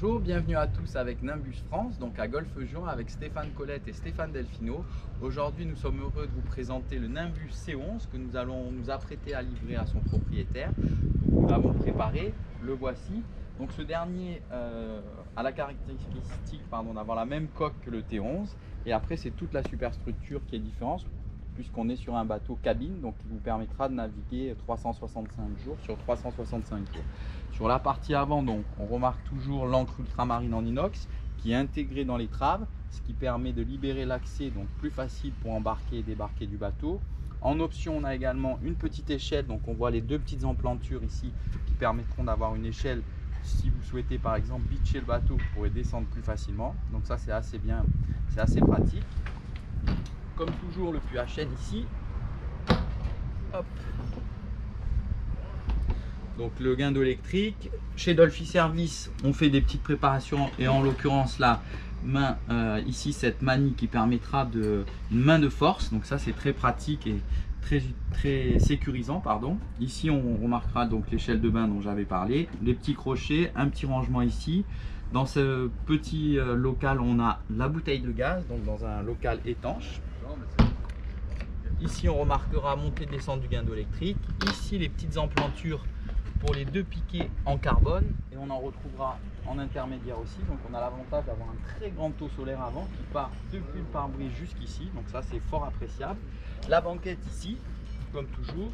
Bonjour, bienvenue à tous avec Nimbus France, donc à Golfe-Juan avec Stéphane Colette et Stéphane Delfino. Aujourd'hui, nous sommes heureux de vous présenter le Nimbus C11 que nous allons nous apprêter à livrer à son propriétaire. Nous l'avons préparé, le voici. Donc ce dernier a la caractéristique d'avoir la même coque que le T11 et après c'est toute la superstructure qui est différente puisqu'on est sur un bateau cabine donc qui vous permettra de naviguer 365 jours sur 365 jours. Sur la partie avant, donc, on remarque toujours l'encre ultramarine en inox qui est intégrée dans l'étrave, ce qui permet de libérer l'accès, donc plus facile pour embarquer et débarquer du bateau. En option, on a également une petite échelle, donc on voit les deux petites emplantures ici qui permettront d'avoir une échelle. Si vous souhaitez par exemple beacher le bateau, vous pourrez descendre plus facilement. Donc ça c'est assez bien, c'est assez pratique. Comme toujours le puits à chaîne ici. Hop. Donc le guindeau électrique. Chez Dolphy Service, on fait des petites préparations et en l'occurrence la main ici, cette manie qui permettra une main de force. Donc ça c'est très pratique et très sécurisant, pardon. Ici on remarquera donc l'échelle de bain dont j'avais parlé, les petits crochets, un petit rangement ici. Dans ce petit local, on a la bouteille de gaz, donc dans un local étanche. Ici on remarquera montée et descente du guindeau électrique. Ici les petites emplantures pour les deux piquets en carbone et on en retrouvera en intermédiaire aussi. Donc on a l'avantage d'avoir un très grand taux solaire avant qui part depuis le pare-brise jusqu'ici, donc ça c'est fort appréciable. La banquette ici comme toujours.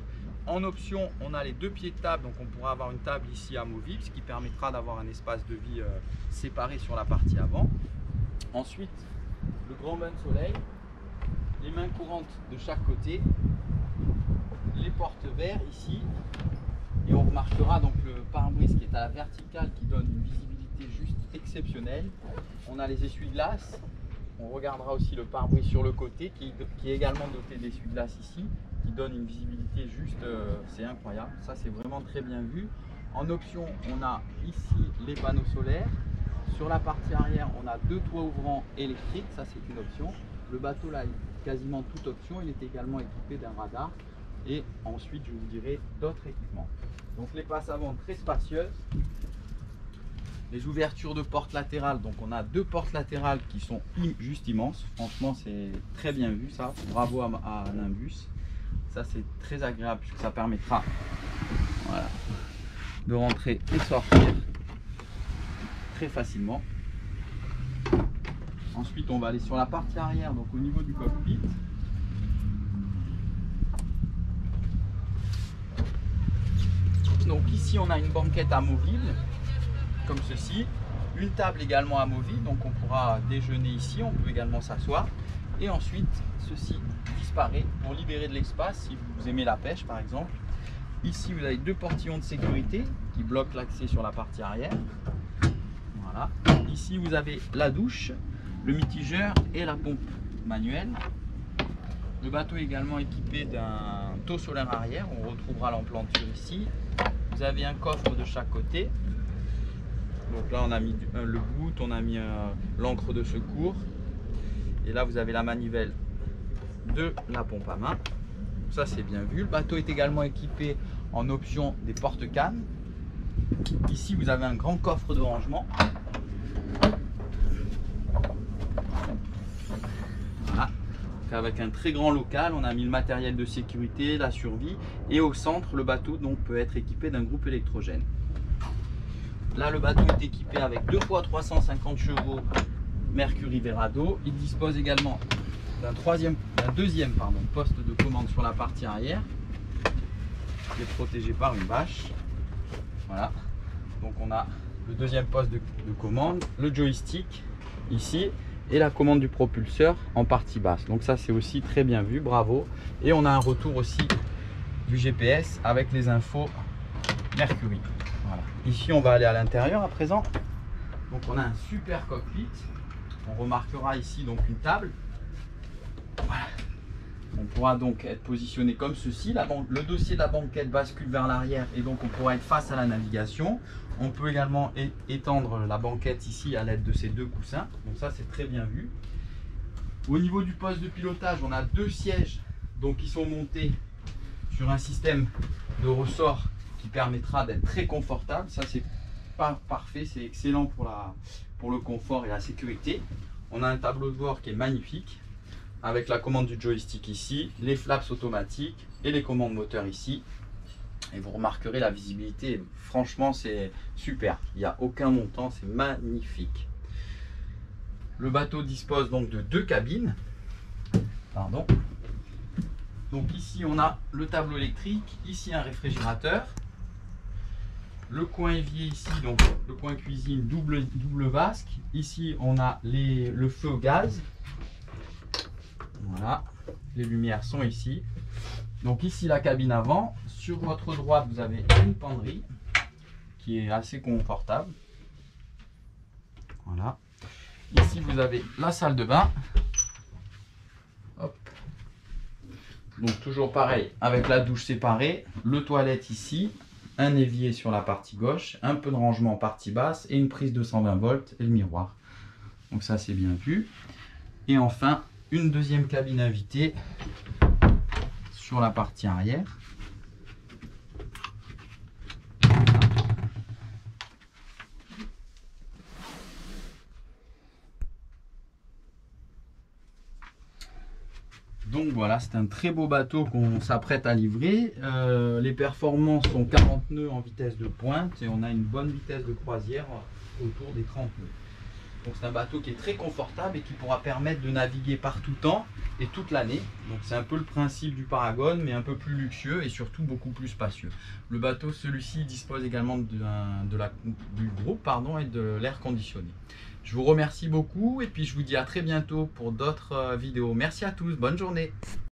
En option, on a les deux pieds de table, donc on pourra avoir une table ici amovible, ce qui permettra d'avoir un espace de vie séparé sur la partie avant. Ensuite, le grand bain de soleil, les mains courantes de chaque côté, les portes verts ici, et on remarquera donc le pare-brise qui est à la verticale qui donne une visibilité juste exceptionnelle. On a les essuie-glaces, on regardera aussi le pare-brise sur le côté qui est également doté d'essuie-glaces ici, qui donne une visibilité juste, c'est incroyable, ça c'est vraiment très bien vu. En option, on a ici les panneaux solaires. Sur la partie arrière, on a deux toits ouvrants électriques, ça c'est une option. Le bateau là est quasiment toute option, il est également équipé d'un radar. Et ensuite, je vous dirai d'autres équipements. Donc les passes avant très spacieuses. Les ouvertures de portes latérales, donc on a deux portes latérales qui sont juste immenses. Franchement, c'est très bien vu ça. Bravo à Nimbus. Ça c'est très agréable puisque ça permettra de rentrer et sortir très facilement. Ensuite on va aller sur la partie arrière, donc au niveau du cockpit. Donc ici on a une banquette amovible comme ceci, une table également amovible, donc on pourra déjeuner ici, on peut également s'asseoir. Et ensuite ceci disparaît pour libérer de l'espace si vous aimez la pêche par exemple. Ici vous avez deux portillons de sécurité qui bloquent l'accès sur la partie arrière. Voilà. Ici vous avez la douche, le mitigeur et la pompe manuelle. Le bateau est également équipé d'un taux solaire arrière, on retrouvera l'emplanture ici. Vous avez un coffre de chaque côté. Donc là on a mis le boot, on a mis l'encre de secours. Et là vous avez la manivelle de la pompe à main. Ça c'est bien vu. Le bateau est également équipé en option des porte-cannes. Ici vous avez un grand coffre de rangement. Voilà. Donc, avec un très grand local, on a mis le matériel de sécurité, la survie. Et au centre, le bateau donc, peut être équipé d'un groupe électrogène. Là le bateau est équipé avec 2 fois 350 chevaux Mercury Verado. Il dispose également d'un deuxième poste de commande sur la partie arrière qui est protégé par une bâche. Voilà, donc on a le deuxième poste de commande, le joystick ici et la commande du propulseur en partie basse. Donc ça c'est aussi très bien vu, bravo. Et on a un retour aussi du GPS avec les infos Mercury. Voilà. Ici on va aller à l'intérieur à présent. Donc on a un super cockpit. On remarquera ici donc une table. Voilà. On pourra donc être positionné comme ceci. Le dossier de la banquette bascule vers l'arrière et donc on pourra être face à la navigation. On peut également étendre la banquette ici à l'aide de ces deux coussins. Donc ça c'est très bien vu. Au niveau du poste de pilotage, on a deux sièges donc qui sont montés sur un système de ressort qui permettra d'être très confortable. Ça c'est parfait, c'est excellent pour le confort et la sécurité. On a un tableau de bord qui est magnifique, avec la commande du joystick ici, les flaps automatiques et les commandes moteurs ici. Et vous remarquerez la visibilité, franchement c'est super, il n'y a aucun montant, c'est magnifique. Le bateau dispose donc de 2 cabines. Pardon. Donc ici on a le tableau électrique, ici un réfrigérateur. Le coin évier ici, donc le coin cuisine double vasque. Ici on a le feu au gaz. Voilà, les lumières sont ici. Donc ici la cabine avant. Sur votre droite vous avez une penderie qui est assez confortable. Voilà. Ici vous avez la salle de bain. Hop. Donc toujours pareil, avec la douche séparée, le toilette ici, un évier sur la partie gauche, un peu de rangement partie basse et une prise de 120 volts et le miroir. Donc ça c'est bien vu. Et enfin, une deuxième cabine invitée sur la partie arrière. Donc voilà, c'est un très beau bateau qu'on s'apprête à livrer. Les performances sont 40 nœuds en vitesse de pointe et on a une bonne vitesse de croisière autour des 30 nœuds. Donc c'est un bateau qui est très confortable et qui pourra permettre de naviguer par tout temps et toute l'année. Donc c'est un peu le principe du Paragon, mais un peu plus luxueux et surtout beaucoup plus spacieux. Le bateau, celui-ci, dispose également du groupe et de l'air conditionné. Je vous remercie beaucoup et puis je vous dis à très bientôt pour d'autres vidéos. Merci à tous, bonne journée.